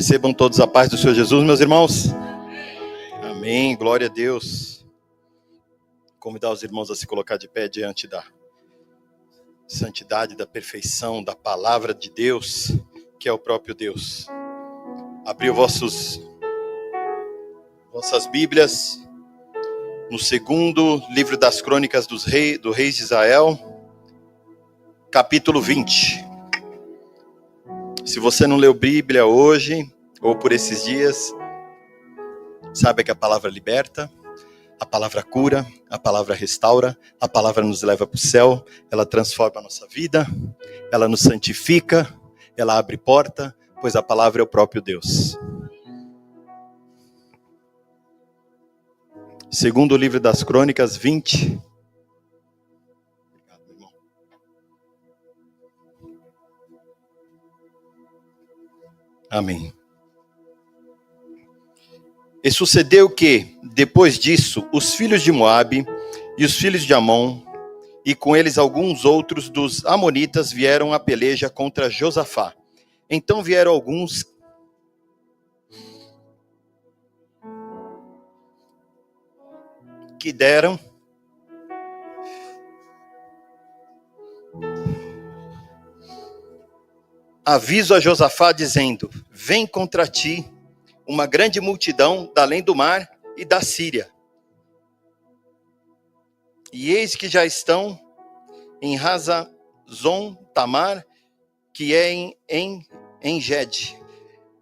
Recebam todos a paz do Senhor Jesus, meus irmãos. Amém, glória a Deus. Convidar os irmãos a se colocar de pé diante da santidade, da perfeição, da palavra de Deus, que é o próprio Deus. Abriu vossas Bíblias no segundo livro das crônicas do rei de Israel, capítulo 20. Se você não leu Bíblia hoje, ou por esses dias, saiba que a palavra liberta, a palavra cura, a palavra restaura, a palavra nos leva para o céu, ela transforma a nossa vida, ela nos santifica, ela abre porta, pois a palavra é o próprio Deus. Segundo livro das crônicas, 20. Obrigado, meu irmão. Amém. E sucedeu que, depois disso, os filhos de Moabe e os filhos de Amon, e com eles alguns outros dos amonitas, vieram à peleja contra Josafá. Então vieram alguns que deram aviso a Josafá, dizendo: vem contra ti uma grande multidão da além do mar e da Síria. E eis que já estão em Hazazon Tamar, que é em Engede.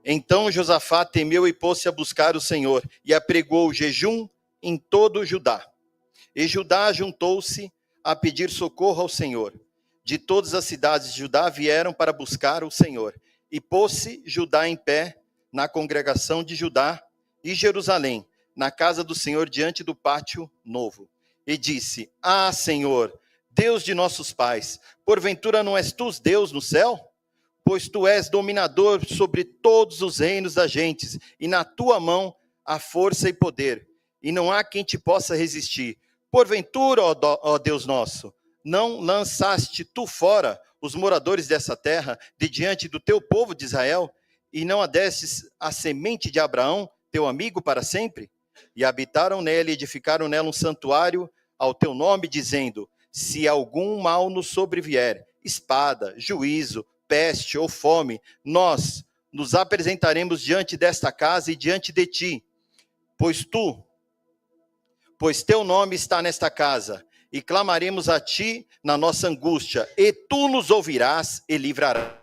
Então Josafá temeu e pôs-se a buscar o Senhor, e apregou o jejum em todo o Judá. E Judá juntou-se a pedir socorro ao Senhor. De todas as cidades de Judá vieram para buscar o Senhor. E pôs-se Judá em pé na congregação de Judá e Jerusalém, na casa do Senhor, diante do pátio novo. E disse: Ah, Senhor, Deus de nossos pais, porventura não és tu Deus no céu? Pois tu és dominador sobre todos os reinos das gentes, e na tua mão há força e poder, e não há quem te possa resistir. Porventura, ó Deus nosso, não lançaste tu fora os moradores dessa terra de diante do teu povo de Israel, e não a destes a semente de Abraão, teu amigo, para sempre? E habitaram nela e edificaram nela um santuário ao teu nome, dizendo: se algum mal nos sobrevier, espada, juízo, peste ou fome, nós nos apresentaremos diante desta casa e diante de ti, pois teu nome está nesta casa, e clamaremos a ti na nossa angústia, e tu nos ouvirás e livrarás.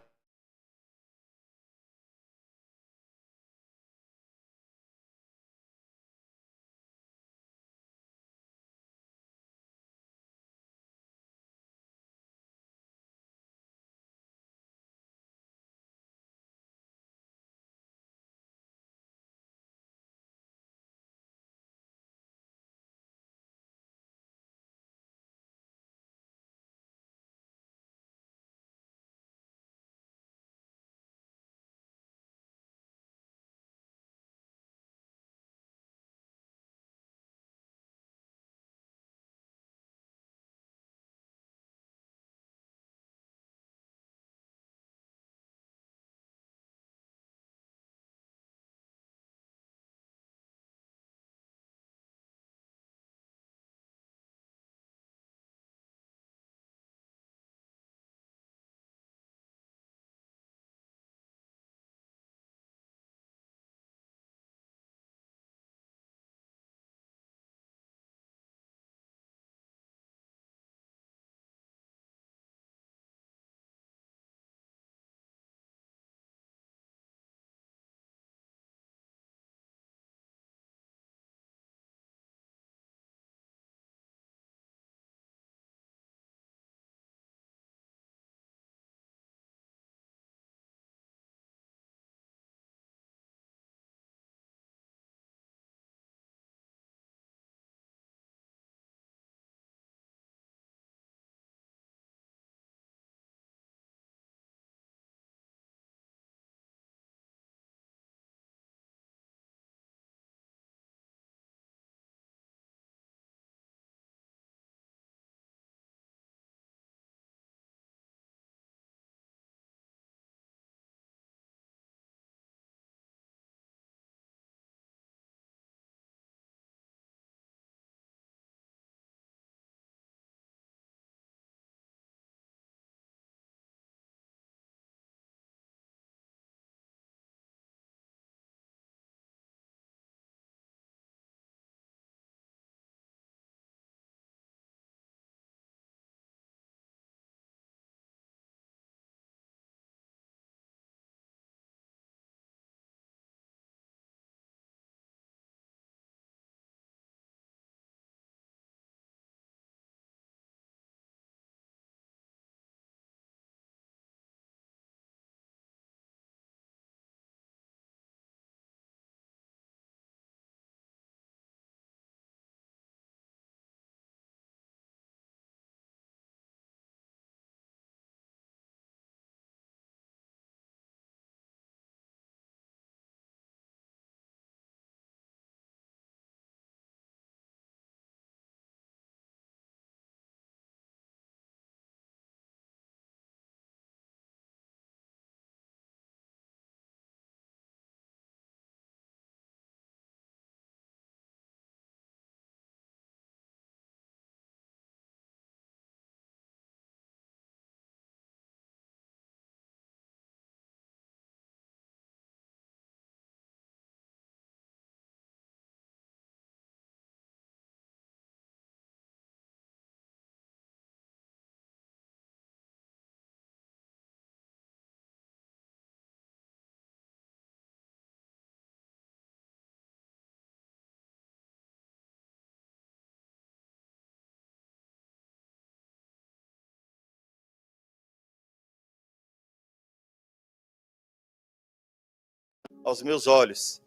aos meus olhos.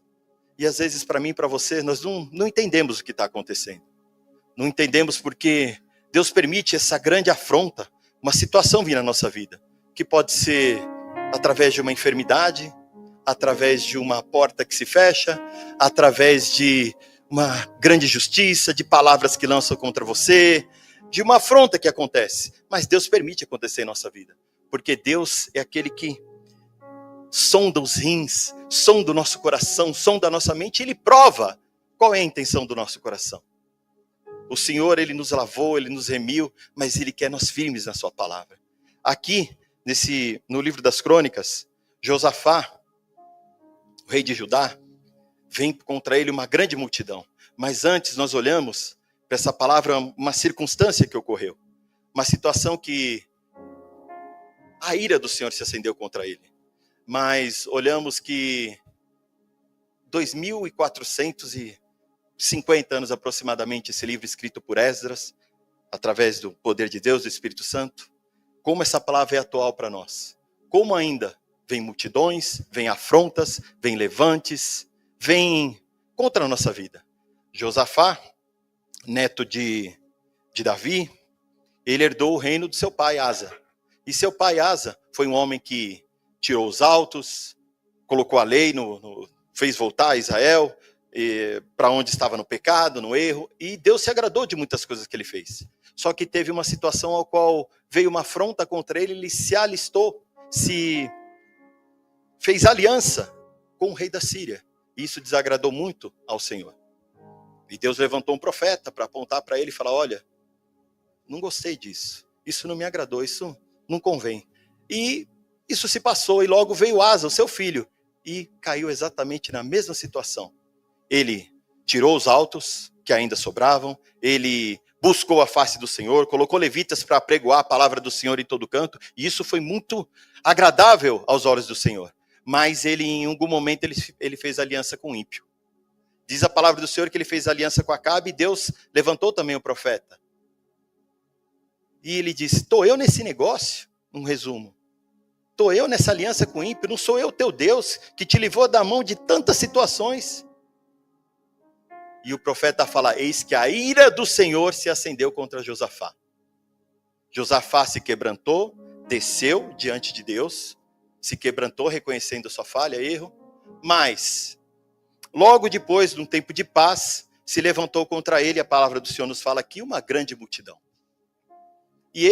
E às vezes para mim e para você, nós não entendemos o que está acontecendo. Não entendemos porque Deus permite essa grande afronta, uma situação vir na nossa vida, que pode ser através de uma enfermidade, através de uma porta que se fecha, através de uma grande justiça, de palavras que lançam contra você, de uma afronta que acontece. Mas Deus permite acontecer em nossa vida, porque Deus é aquele que sonda os rins, sonda o nosso coração, sonda a nossa mente, e Ele prova qual é a intenção do nosso coração. O Senhor, Ele nos lavou, Ele nos remiu, mas Ele quer nós firmes na sua palavra. Aqui, no livro das Crônicas, Josafá, o rei de Judá, vem contra ele uma grande multidão. Mas antes nós olhamos para essa palavra, uma circunstância que ocorreu. Uma situação que a ira do Senhor se acendeu contra ele. Mas olhamos que 2.450 anos aproximadamente, esse livro escrito por Esdras, através do poder de Deus, do Espírito Santo, como essa palavra é atual para nós. Como ainda vem multidões, vem afrontas, vem levantes, vem contra a nossa vida. Josafá, neto de Davi, ele herdou o reino do seu pai Asa. E seu pai Asa foi um homem que tirou os altos, colocou a lei, fez voltar Israel para onde estava no pecado, no erro, e Deus se agradou de muitas coisas que ele fez. Só que teve uma situação ao qual veio uma afronta contra ele, ele se alistou, fez aliança com o rei da Síria. Isso desagradou muito ao Senhor. E Deus levantou um profeta para apontar para ele e falar: olha, não gostei disso, isso não me agradou, isso não convém. E isso se passou, e logo veio Asa, o seu filho, e caiu exatamente na mesma situação. Ele tirou os altos que ainda sobravam, ele buscou a face do Senhor, colocou levitas para apregoar a palavra do Senhor em todo canto, e isso foi muito agradável aos olhos do Senhor. Mas ele, em algum momento, ele fez aliança com o ímpio. Diz a palavra do Senhor que ele fez aliança com Acabe, e Deus levantou também o profeta. E ele disse: estou eu nesse negócio, um resumo. Estou eu nessa aliança com o ímpio, não sou eu teu Deus, que te livrou da mão de tantas situações. E o profeta fala: eis que a ira do Senhor se acendeu contra Josafá. Josafá se quebrantou, desceu diante de Deus, se quebrantou reconhecendo sua falha, erro, mas logo depois de um tempo de paz, se levantou contra ele, a palavra do Senhor nos fala aqui, uma grande multidão. E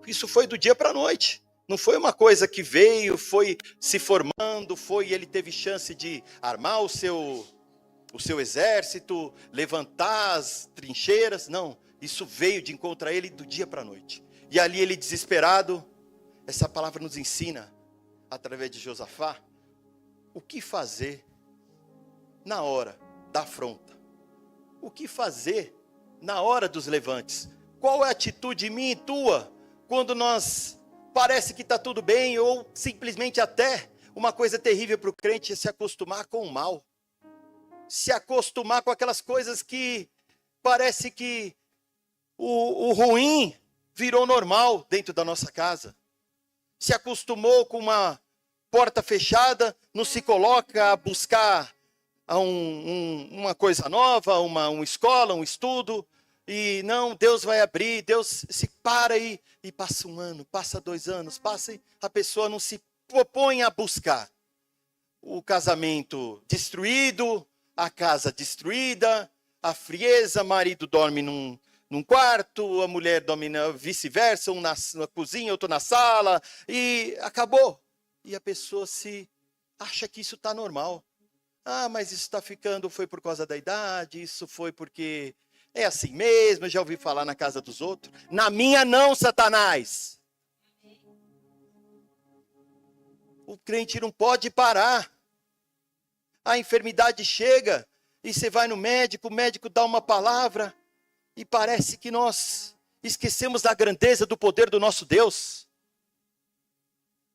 isso foi do dia para a noite. Não foi uma coisa que veio, foi se formando, ele teve chance de armar o seu exército, levantar as trincheiras. Não, isso veio de encontro a ele do dia para a noite. E ali ele desesperado, essa palavra nos ensina, através de Josafá, o que fazer na hora da afronta. O que fazer na hora dos levantes. Qual é a atitude minha e tua, quando parece que está tudo bem, ou simplesmente até uma coisa terrível para o crente é se acostumar com o mal. Se acostumar com aquelas coisas que parece que o ruim virou normal dentro da nossa casa. Se acostumou com uma porta fechada, não se coloca a buscar uma coisa nova, uma escola, um estudo, e não, Deus vai abrir, Deus se para e passa 1 ano, passa 2 anos, passa e a pessoa não se propõe a buscar. O casamento destruído, a casa destruída, a frieza, marido dorme num quarto, a mulher dorme vice-versa, um na cozinha, outro na sala, e acabou. E a pessoa acha que isso está normal. Ah, mas isso está ficando, foi por causa da idade, isso foi porque é assim mesmo, eu já ouvi falar na casa dos outros. Na minha não, Satanás. O crente não pode parar. A enfermidade chega e você vai no médico, o médico dá uma palavra e parece que nós esquecemos da grandeza do poder do nosso Deus.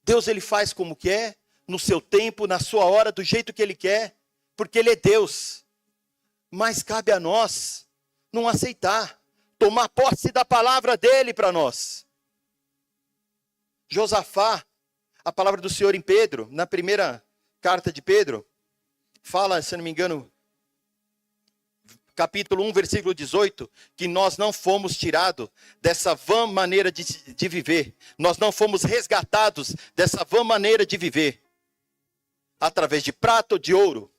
Deus, ele faz como quer, no seu tempo, na sua hora, do jeito que ele quer, porque ele é Deus. Mas cabe a nós não aceitar, tomar posse da palavra dele para nós. Josafá, a palavra do Senhor em Pedro, na primeira carta de Pedro, fala, se não me engano, capítulo 1, versículo 18, que nós não fomos tirados dessa vã maneira de viver. Nós não fomos resgatados dessa vã maneira de viver. Através de prata ou de ouro.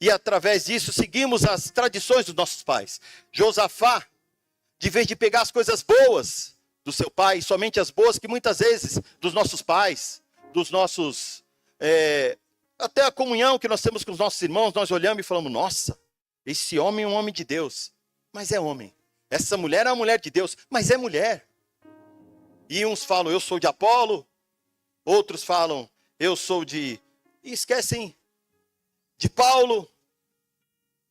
E através disso seguimos as tradições dos nossos pais. Josafá, de vez de pegar as coisas boas do seu pai, somente as boas que muitas vezes dos nossos pais, dos nossos... até a comunhão que nós temos com os nossos irmãos, nós olhamos e falamos, nossa, esse homem é um homem de Deus, mas é homem. Essa mulher é uma mulher de Deus, mas é mulher. E uns falam, eu sou de Apolo. Outros falam, eu sou de... E esquecem de Paulo.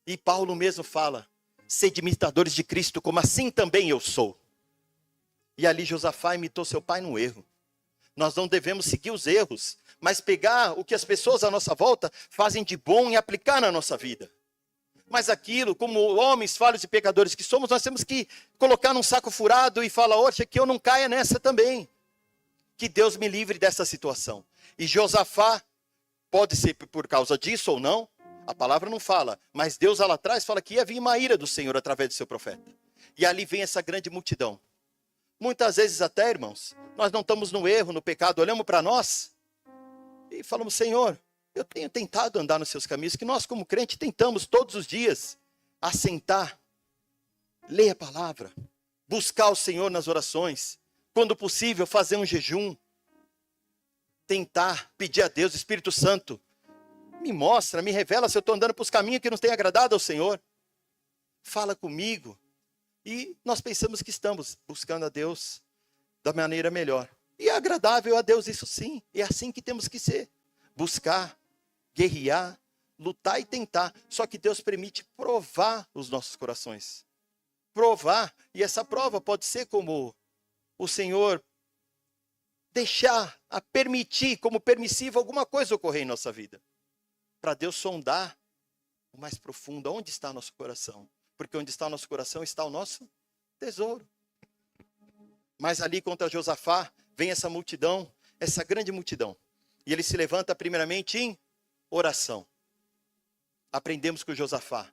E Paulo mesmo fala, sede imitadores de Cristo, como assim também eu sou. E ali Josafá imitou seu pai no erro. Nós não devemos seguir os erros, mas pegar o que as pessoas à nossa volta fazem de bom e aplicar na nossa vida. Mas aquilo, como homens falhos e pecadores que somos, nós temos que colocar num saco furado e falar, oxe, que eu não caia nessa também. Que Deus me livre dessa situação. E Josafá, pode ser por causa disso ou não, a palavra não fala, mas Deus lá atrás fala que ia vir uma ira do Senhor através do seu profeta. E ali vem essa grande multidão. Muitas vezes até, irmãos, nós não estamos no erro, no pecado, olhamos para nós e falamos, Senhor, eu tenho tentado andar nos seus caminhos, que nós como crente tentamos todos os dias assentar, ler a palavra, buscar o Senhor nas orações, quando possível fazer um jejum, tentar pedir a Deus, Espírito Santo, me mostra, me revela se eu estou andando para os caminhos que não têm agradado ao Senhor, fala comigo, e nós pensamos que estamos buscando a Deus da maneira melhor, e é agradável a Deus isso sim, é assim que temos que ser, buscar, guerrear, lutar e tentar. Só que Deus permite provar os nossos corações. Provar. E essa prova pode ser como o Senhor deixar, a permitir, como permissivo, alguma coisa ocorrer em nossa vida. Para Deus sondar o mais profundo, onde está o nosso coração. Porque onde está o nosso coração está o nosso tesouro. Mas ali contra Josafá, vem essa multidão, essa grande multidão. E ele se levanta primeiramente em oração. Aprendemos com Josafá.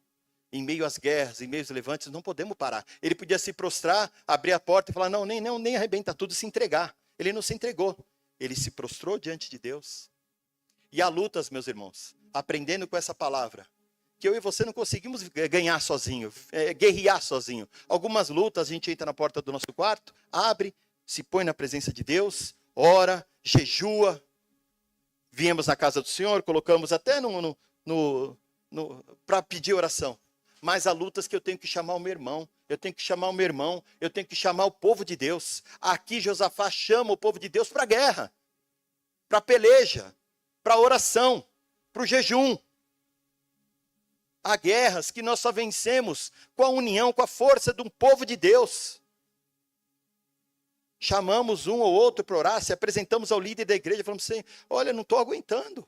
Em meio às guerras, em meio aos levantes, não podemos parar. Ele podia se prostrar, abrir a porta e falar, não, nem arrebenta tudo, se entregar. Ele não se entregou. Ele se prostrou diante de Deus. E há lutas, meus irmãos, aprendendo com essa palavra, que eu e você não conseguimos ganhar sozinho, guerrear sozinho. Algumas lutas, a gente entra na porta do nosso quarto, abre, se põe na presença de Deus, ora, jejua. Viemos na casa do Senhor, colocamos até para pedir oração. Mas há lutas que eu tenho que chamar o meu irmão. Eu tenho que chamar o meu irmão. Eu tenho que chamar o povo de Deus. Aqui Josafá chama o povo de Deus para a guerra. Para a peleja. Para a oração. Para o jejum. Há guerras que nós só vencemos com a união, com a força de um povo de Deus. Chamamos um ou outro para orar, se apresentamos ao líder da igreja, falamos assim, olha, não estou aguentando.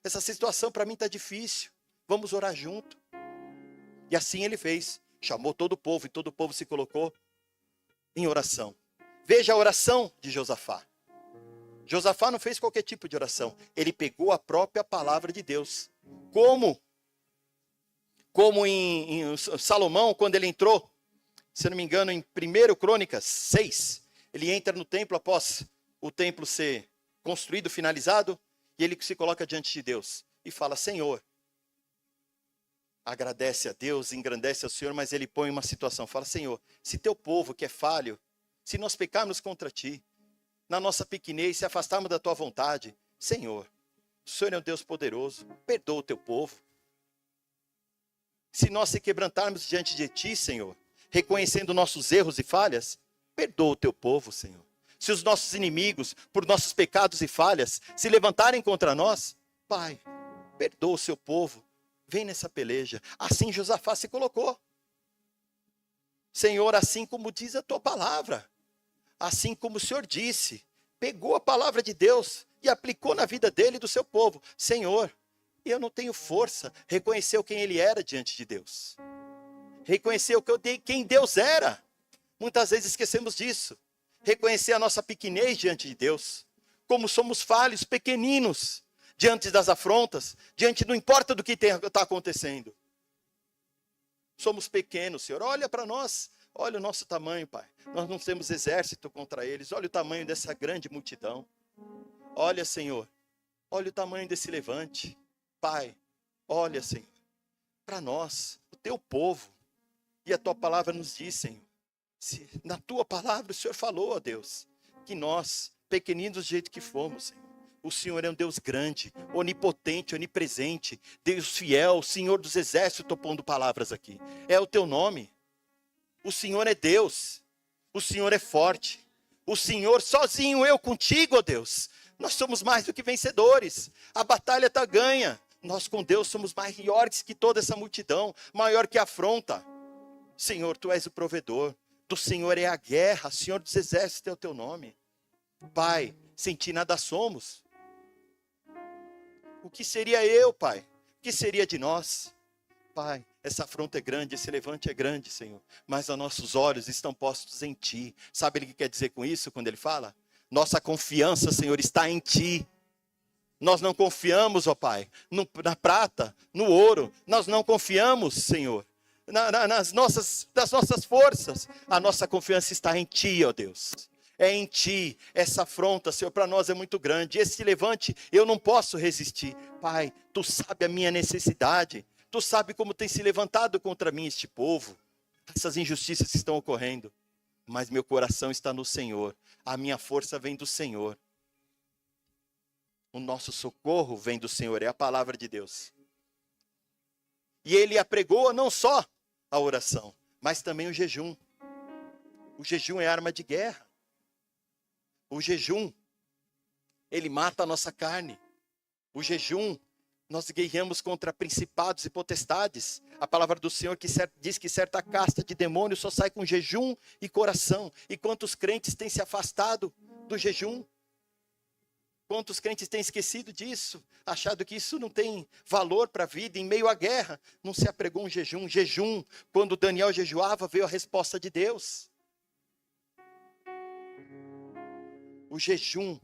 Essa situação para mim está difícil. Vamos orar junto. E assim ele fez. Chamou todo o povo e todo o povo se colocou em oração. Veja a oração de Josafá. Josafá não fez qualquer tipo de oração. Ele pegou a própria palavra de Deus. Como em Salomão, quando ele entrou, se não me engano, em 1 Crônicas 6, ele entra no templo após o templo ser construído, finalizado, e ele se coloca diante de Deus e fala, Senhor, agradece a Deus, engrandece ao Senhor, mas ele põe uma situação, fala, Senhor, se teu povo que é falho, se nós pecarmos contra ti, na nossa pequenez, se afastarmos da tua vontade, Senhor, o Senhor é um Deus poderoso, perdoa o teu povo. Se nós se quebrantarmos diante de ti, Senhor, reconhecendo nossos erros e falhas, perdoa o teu povo, Senhor. Se os nossos inimigos, por nossos pecados e falhas, se levantarem contra nós, Pai, perdoa o seu povo, vem nessa peleja. Assim Josafá se colocou. Senhor, assim como diz a tua palavra, assim como o Senhor disse, pegou a palavra de Deus e aplicou na vida dele e do seu povo. Senhor, eu não tenho força, reconheceu quem ele era diante de Deus. Reconheceu quem Deus era. Muitas vezes esquecemos disso. Reconhecer a nossa pequenez diante de Deus. Como somos falhos, pequeninos. diante das afrontas, não importa do que está acontecendo. Somos pequenos, Senhor. Olha para nós, olha o nosso tamanho, Pai. Nós não temos exército contra eles. Olha o tamanho dessa grande multidão. Olha, Senhor, olha o tamanho desse levante. Pai, olha, Senhor, para nós, o teu povo. E a tua palavra nos diz, Senhor, na tua palavra o Senhor falou, ó Deus, que nós, pequeninos do jeito que fomos, Senhor, o Senhor é um Deus grande, onipotente, onipresente, Deus fiel, Senhor dos exércitos, estou pondo palavras aqui. É o teu nome. O Senhor é Deus. O Senhor é forte. O Senhor, sozinho, eu contigo, ó Deus. Nós somos mais do que vencedores. A batalha está ganha. Nós com Deus somos maiores que toda essa multidão, maior que a afronta. Senhor, tu és o provedor. Do Senhor é a guerra. Senhor dos exércitos é o teu nome. Pai, sem ti nada somos. O que seria eu, Pai? O que seria de nós? Pai, essa afronta é grande, esse levante é grande, Senhor. Mas os nossos olhos estão postos em Ti. Sabe o que quer dizer com isso, quando Ele fala? Nossa confiança, Senhor, está em Ti. Nós não confiamos, ó Pai, na prata, no ouro. Nós não confiamos, Senhor, das nossas forças. A nossa confiança está em Ti, ó Deus. É em Ti. Essa afronta, Senhor, para nós é muito grande. Esse levante, eu não posso resistir. Pai, Tu sabe a minha necessidade. Tu sabe como tem se levantado contra mim este povo. Essas injustiças que estão ocorrendo. Mas meu coração está no Senhor. A minha força vem do Senhor. O nosso socorro vem do Senhor. É a palavra de Deus. E Ele apregoa não só a oração, mas também o jejum. O jejum é arma de guerra. O jejum, ele mata a nossa carne. O jejum, nós guerreamos contra principados e potestades. A palavra do Senhor diz que certa casta de demônios só sai com jejum e coração. E quantos crentes têm se afastado do jejum? Quantos crentes têm esquecido disso? Achado que isso não tem valor para a vida. Em meio à guerra, não se apregou um jejum. Jejum, quando Daniel jejuava, veio a resposta de Deus. O jejum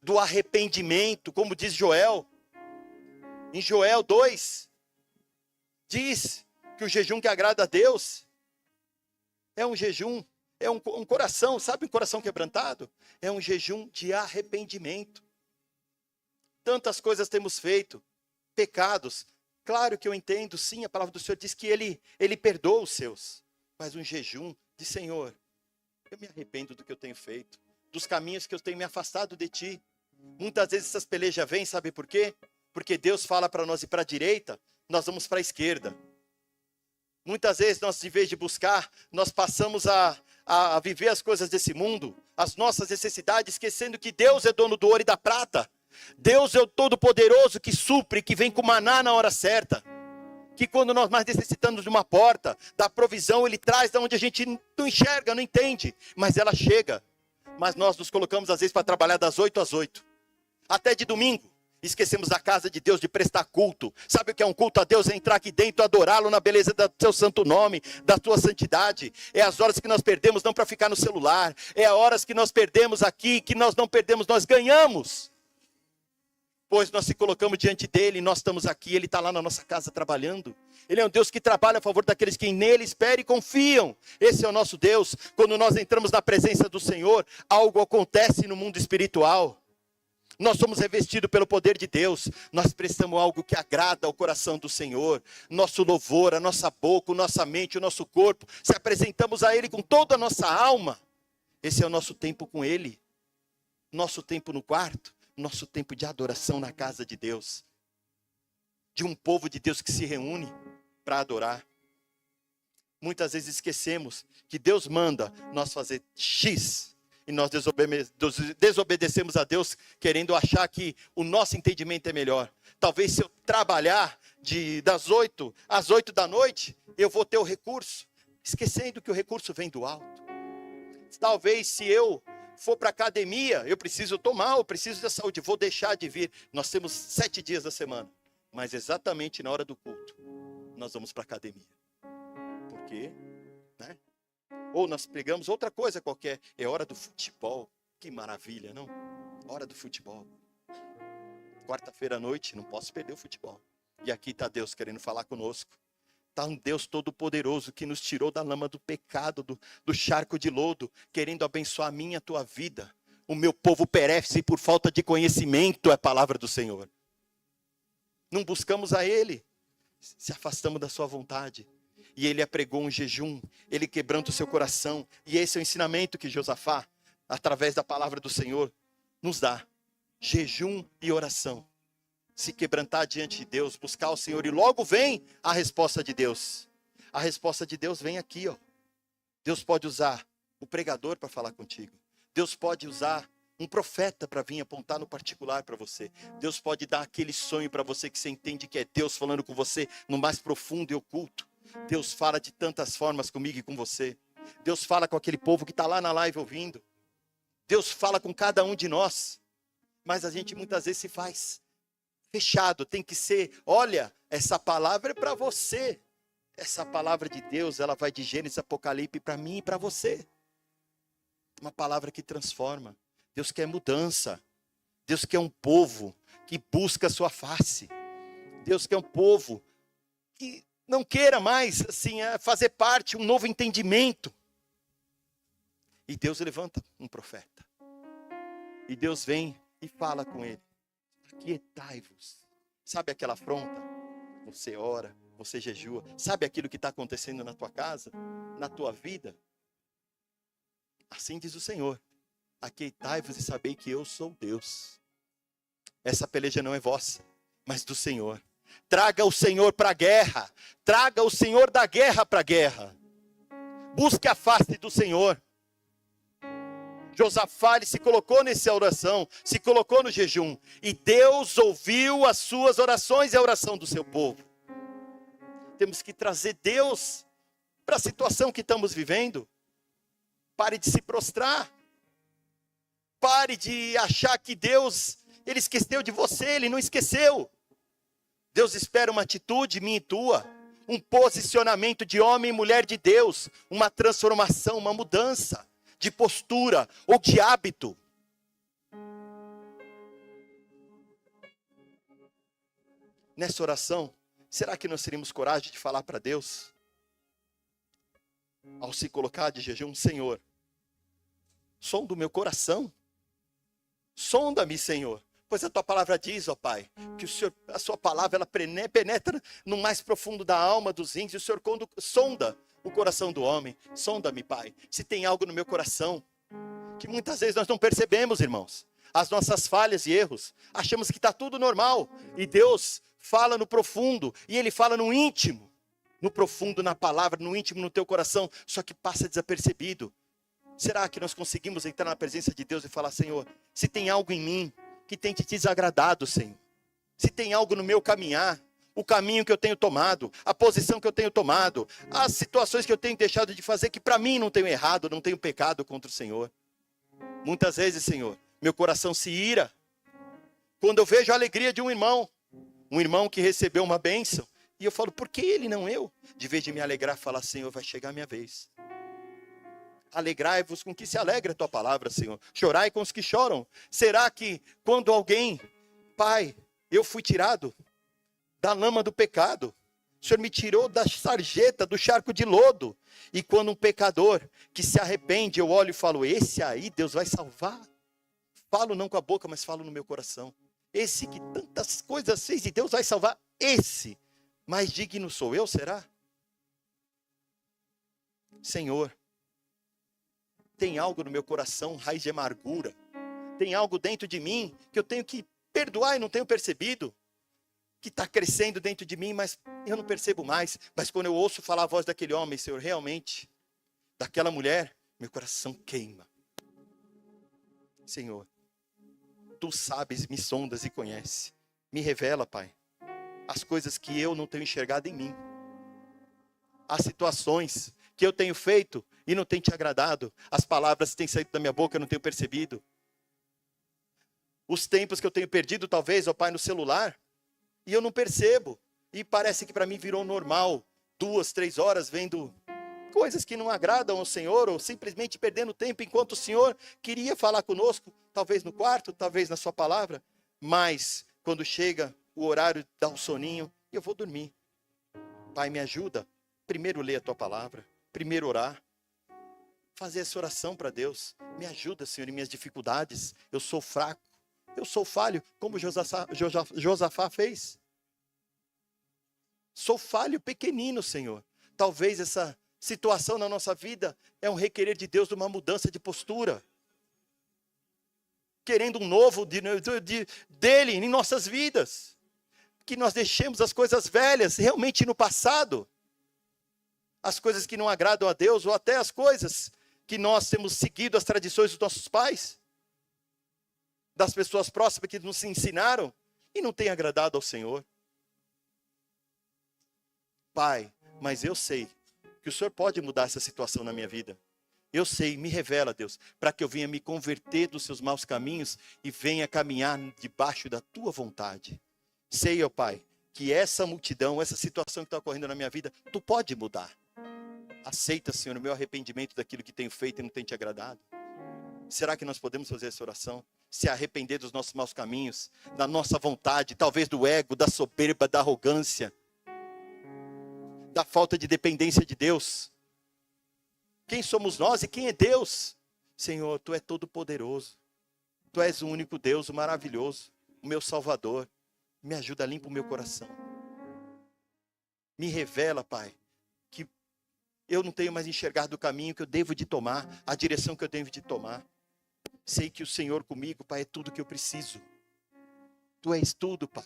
do arrependimento, como diz Joel. Em Joel 2, diz que o jejum que agrada a Deus é um jejum, é um coração, sabe um coração quebrantado? É um jejum de arrependimento. Tantas coisas temos feito, pecados. Claro que eu entendo, sim, a palavra do Senhor diz que Ele perdoa os seus. Mas um jejum de Senhor, eu me arrependo do que eu tenho feito, dos caminhos que eu tenho me afastado de Ti. Muitas vezes essas pelejas vêm, sabe por quê? Porque Deus fala para nós ir para a direita, nós vamos para a esquerda. Muitas vezes nós, em vez de buscar, nós passamos a viver as coisas desse mundo, as nossas necessidades, esquecendo que Deus é dono do ouro e da prata. Deus é o Todo-Poderoso que supre, que vem com maná na hora certa. Que quando nós mais necessitamos de uma porta, da provisão, Ele traz da onde a gente não enxerga, não entende, mas ela chega. Mas nós nos colocamos às vezes para trabalhar das 8 às 8, até de domingo. Esquecemos da casa de Deus, de prestar culto. Sabe o que é um culto a Deus? É entrar aqui dentro, adorá-lo na beleza do seu santo nome, da tua santidade. É as horas que nós perdemos não para ficar no celular. É as horas que nós perdemos aqui, que nós não perdemos, nós ganhamos. Pois nós se colocamos diante dele, nós estamos aqui, ele está lá na nossa casa trabalhando. Ele é um Deus que trabalha a favor daqueles que nele esperam e confiam. Esse é o nosso Deus. Quando nós entramos na presença do Senhor, algo acontece no mundo espiritual. Nós somos revestidos pelo poder de Deus. Nós prestamos algo que agrada ao coração do Senhor. Nosso louvor, a nossa boca, a nossa mente, o nosso corpo. Se apresentamos a Ele com toda a nossa alma. Esse é o nosso tempo com Ele. Nosso tempo no quarto. Nosso tempo de adoração na casa de Deus. De um povo de Deus que se reúne para adorar. Muitas vezes esquecemos que Deus manda nós fazer X. E nós desobedecemos a Deus, querendo achar que o nosso entendimento é melhor. Talvez se eu trabalhar das 8 às 8 da noite, eu vou ter o recurso. Esquecendo que o recurso vem do alto. Talvez se eu for para a academia, eu preciso da saúde, vou deixar de vir. Nós temos 7 dias da semana. Mas exatamente na hora do culto, nós vamos para a academia. Por quê? Né? Ou nós pegamos outra coisa qualquer. É hora do futebol. Que maravilha, não? Hora do futebol. Quarta-feira à noite, não posso perder o futebol. E aqui está Deus querendo falar conosco. Está um Deus todo-poderoso que nos tirou da lama do pecado, do charco de lodo, querendo abençoar a minha e a tua vida. O meu povo perece por falta de conhecimento, é a palavra do Senhor. Não buscamos a Ele, se afastamos da sua vontade. E Ele apregou um jejum, Ele quebranta o seu coração. E esse é o ensinamento que Josafá, através da palavra do Senhor, nos dá. Jejum e oração. Se quebrantar diante de Deus, buscar o Senhor, e logo vem a resposta de Deus. A resposta de Deus vem aqui, ó. Deus pode usar o pregador para falar contigo. Deus pode usar um profeta para vir apontar no particular para você. Deus pode dar aquele sonho para você que você entende que é Deus falando com você no mais profundo e oculto. Deus fala de tantas formas comigo e com você. Deus fala com aquele povo que está lá na live ouvindo. Deus fala com cada um de nós. Mas a gente muitas vezes se faz fechado. Tem que ser, olha, essa palavra é para você. Essa palavra de Deus, ela vai de Gênesis, Apocalipse para mim e para você. Uma palavra que transforma. Deus quer mudança. Deus quer um povo que busca a sua face. Deus quer um povo que não queira mais assim, fazer parte, um novo entendimento. E Deus levanta um profeta. E Deus vem e fala com ele. Aquietai-vos. Sabe aquela afronta? Você ora, você jejua. Sabe aquilo que está acontecendo na tua casa, na tua vida? Assim diz o Senhor. Aquietai-vos e sabei que eu sou Deus. Essa peleja não é vossa, mas do Senhor. Traga o Senhor para a guerra. Traga o Senhor da guerra para a guerra. Busque a face do Senhor. Josafá se colocou nessa oração, se colocou no jejum. E Deus ouviu as suas orações e a oração do seu povo. Temos que trazer Deus para a situação que estamos vivendo. Pare de se prostrar. Pare de achar que Deus, Ele esqueceu de você, Ele não esqueceu. Deus espera uma atitude minha e tua, um posicionamento de homem e mulher de Deus, uma transformação, uma mudança de postura ou de hábito. Nessa oração, será que nós teríamos coragem de falar para Deus? Ao se colocar de jejum, Senhor, sonda o meu coração. Sonda-me, Senhor. Pois a tua palavra diz, ó Pai, que o Senhor, a sua palavra, ela penetra no mais profundo da alma, dos rins, e o Senhor sonda o coração do homem. Sonda-me, Pai, se tem algo no meu coração, que muitas vezes nós não percebemos, irmãos, as nossas falhas e erros, achamos que está tudo normal, e Deus fala no profundo, e Ele fala no íntimo, no profundo, na palavra, no íntimo, no teu coração, só que passa desapercebido. Será que nós conseguimos entrar na presença de Deus e falar, Senhor, se tem algo em mim que tem te desagradado, Senhor, se tem algo no meu caminhar, o caminho que eu tenho tomado, a posição que eu tenho tomado, as situações que eu tenho deixado de fazer, que para mim não tenho errado, não tenho pecado contra o Senhor. Muitas vezes, Senhor, meu coração se ira, quando eu vejo a alegria de um irmão que recebeu uma bênção, e eu falo, por que ele não eu? De vez de me alegrar, falar, Senhor, vai chegar a minha vez. Alegrai-vos com que se alegra a tua palavra, Senhor. Chorai com os que choram. Será que quando alguém, Pai, eu fui tirado da lama do pecado, o Senhor me tirou da sarjeta, do charco de lodo, e quando um pecador que se arrepende, eu olho e falo, esse aí Deus vai salvar. Falo não com a boca, mas falo no meu coração. Esse que tantas coisas fez e Deus vai salvar, esse mais digno sou eu, será? Senhor, tem algo no meu coração, raiz de amargura. Tem algo dentro de mim que eu tenho que perdoar e não tenho percebido. Que está crescendo dentro de mim, mas eu não percebo mais. Mas quando eu ouço falar a voz daquele homem, Senhor, realmente, daquela mulher, meu coração queima. Senhor, Tu sabes, me sondas e conheces. Me revela, Pai, as coisas que eu não tenho enxergado em mim. As situações que eu tenho feito e não tem te agradado. As palavras que têm saído da minha boca eu não tenho percebido. Os tempos que eu tenho perdido, talvez, ó Pai, no celular, e eu não percebo. E parece que para mim virou normal. 2, 3 horas vendo coisas que não agradam ao Senhor, ou simplesmente perdendo tempo enquanto o Senhor queria falar conosco, talvez no quarto, talvez na sua palavra. Mas quando chega o horário, dá um soninho, e eu vou dormir. Pai, me ajuda. Primeiro ler a tua palavra. Primeiro orar. Fazer essa oração para Deus. Me ajuda, Senhor, em minhas dificuldades. Eu sou fraco. Eu sou falho, como Josafá fez. Sou falho, pequenino, Senhor. Talvez essa situação na nossa vida é um requerer de Deus de uma mudança de postura. Querendo um novo dele em nossas vidas. Que nós deixemos as coisas velhas realmente no passado. As coisas que não agradam a Deus, ou até as coisas que nós temos seguido as tradições dos nossos pais. Das pessoas próximas que nos ensinaram e não tem agradado ao Senhor. Pai, mas eu sei que o Senhor pode mudar essa situação na minha vida. Eu sei, me revela, Deus, para que eu venha me converter dos seus maus caminhos e venha caminhar debaixo da tua vontade. Sei, ó Pai, que essa multidão, essa situação que está ocorrendo na minha vida, tu pode mudar. Aceita, Senhor, o meu arrependimento daquilo que tenho feito e não tem te agradado. Será que nós podemos fazer essa oração? Se arrepender dos nossos maus caminhos, da nossa vontade, talvez do ego, da soberba, da arrogância, da falta de dependência de Deus. Quem somos nós e quem é Deus? Senhor, tu és todo poderoso. Tu és o único Deus, o maravilhoso, o meu Salvador. Me ajuda, limpa o meu coração. Me revela, Pai, que eu não tenho mais enxergado o caminho que eu devo de tomar, a direção que eu devo de tomar. Sei que o Senhor comigo, Pai, é tudo que eu preciso. Tu és tudo, Pai.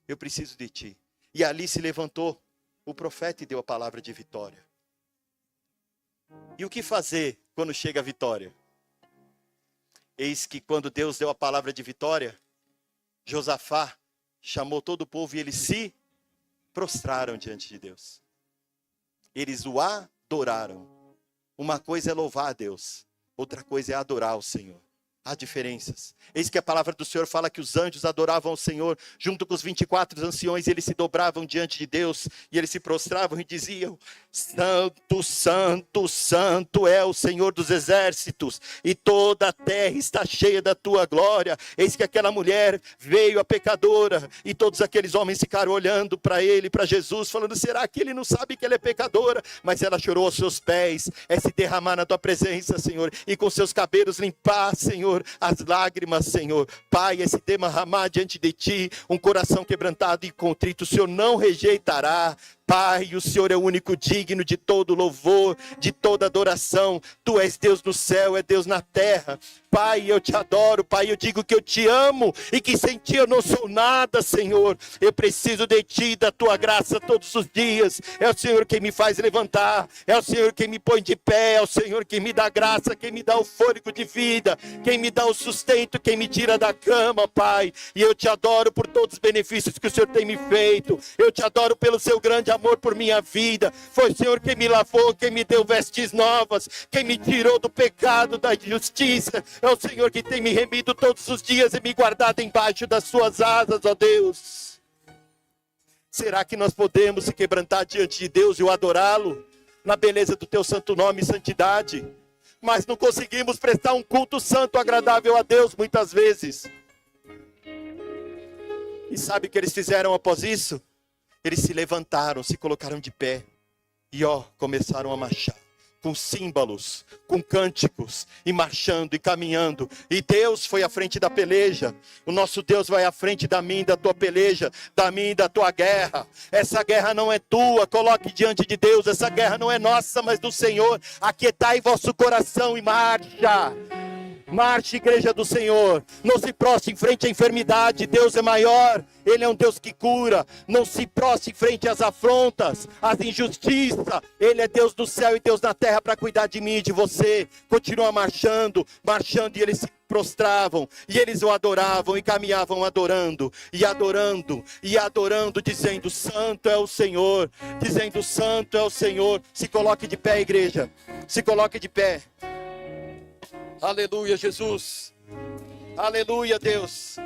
Eu preciso de Ti. E ali se levantou o profeta e deu a palavra de vitória. E o que fazer quando chega a vitória? Eis que quando Deus deu a palavra de vitória, Josafá chamou todo o povo e eles se prostraram diante de Deus. Eles o adoraram. Uma coisa é louvar a Deus, outra coisa é adorar o Senhor. Há diferenças. Eis que a palavra do Senhor fala que os anjos adoravam o Senhor, junto com os 24 anciões, eles se dobravam diante de Deus, e eles se prostravam e diziam: Santo, Santo, Santo é o Senhor dos exércitos, e toda a terra está cheia da tua glória. Eis que aquela mulher veio a pecadora, e todos aqueles homens ficaram olhando para ele, para Jesus, falando: será que ele não sabe que ela é pecadora? Mas ela chorou aos seus pés, é se derramar na tua presença, Senhor, e com seus cabelos limpar, Senhor, as lágrimas, Senhor. Pai, esse derramar diante de Ti, um coração quebrantado e contrito, o Senhor não rejeitará. Pai, o Senhor é o único digno de todo louvor, de toda adoração. Tu és Deus no céu, é Deus na terra. Pai, eu te adoro. Pai, eu digo que eu te amo e que sem Ti eu não sou nada, Senhor. Eu preciso de Ti, da Tua graça todos os dias. É o Senhor quem me faz levantar, é o Senhor quem me põe de pé, é o Senhor quem me dá graça, quem me dá o fôlego de vida, quem me dá o sustento, quem me tira da cama, Pai. E eu te adoro por todos os benefícios que o Senhor tem me feito. Eu te adoro pelo seu grande amor por minha vida. Foi o Senhor quem me lavou, quem me deu vestes novas, quem me tirou do pecado, da injustiça. É o Senhor que tem me remido todos os dias e me guardado embaixo das suas asas, ó Deus. Será que nós podemos se quebrantar diante de Deus e o adorá-lo na beleza do teu santo nome e santidade? Mas não conseguimos prestar um culto santo, agradável a Deus muitas vezes. E sabe o que eles fizeram após isso? Eles se levantaram, se colocaram de pé e começaram a marchar. Com símbolos, com cânticos, e marchando e caminhando. E Deus foi à frente da peleja. O nosso Deus vai à frente da minha e da tua peleja, da minha e da tua guerra. Essa guerra não é tua, coloque diante de Deus. Essa guerra não é nossa, mas do Senhor. Aquietai vosso coração e marcha. Marche, igreja do Senhor. Não se prostre em frente à enfermidade. Deus é maior. Ele é um Deus que cura. Não se prostre em frente às afrontas, às injustiças. Ele é Deus do céu e Deus na terra para cuidar de mim e de você. Continua marchando, marchando, e eles se prostravam, e eles o adoravam, e caminhavam adorando, e adorando, e adorando, dizendo: Santo é o Senhor, dizendo: Santo é o Senhor. Se coloque de pé, igreja. Se coloque de pé. Aleluia, Jesus. Aleluia, Deus.